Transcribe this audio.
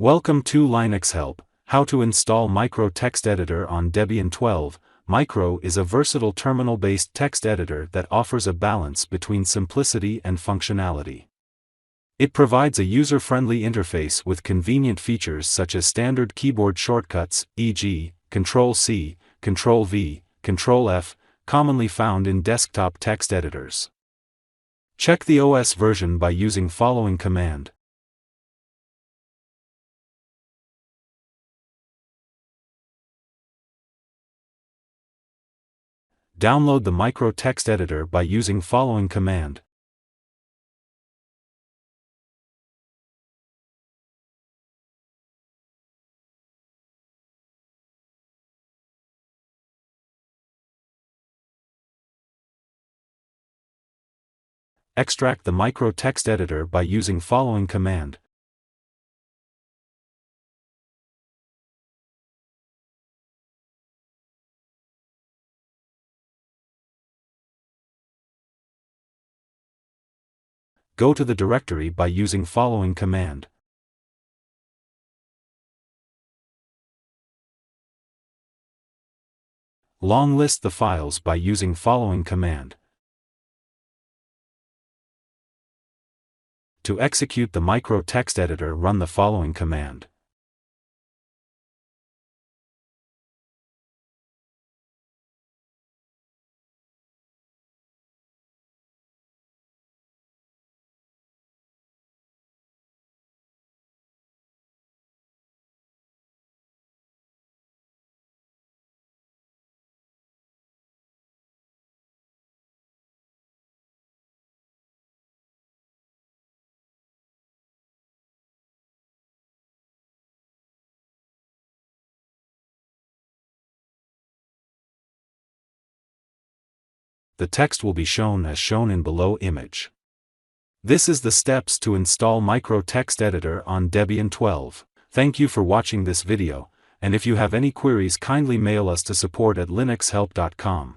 Welcome to Linux Help, how to install Micro Text Editor on Debian 12. Micro is a versatile terminal-based text editor that offers a balance between simplicity and functionality. It provides a user-friendly interface with convenient features such as standard keyboard shortcuts, e.g., Ctrl C, Ctrl V, Ctrl F, commonly found in desktop text editors. Check the OS version by using following command. Download the Micro Text Editor by using following command. Extract the Micro Text Editor by using following command. Go to the directory by using following command. Long list the files by using following command. To execute the Micro Text Editor, run the following command. The text will be shown as shown in below image. This is the steps to install Micro Text Editor on Debian 12. Thank you for watching this video, and if you have any queries, kindly mail us to support@linuxhelp.com.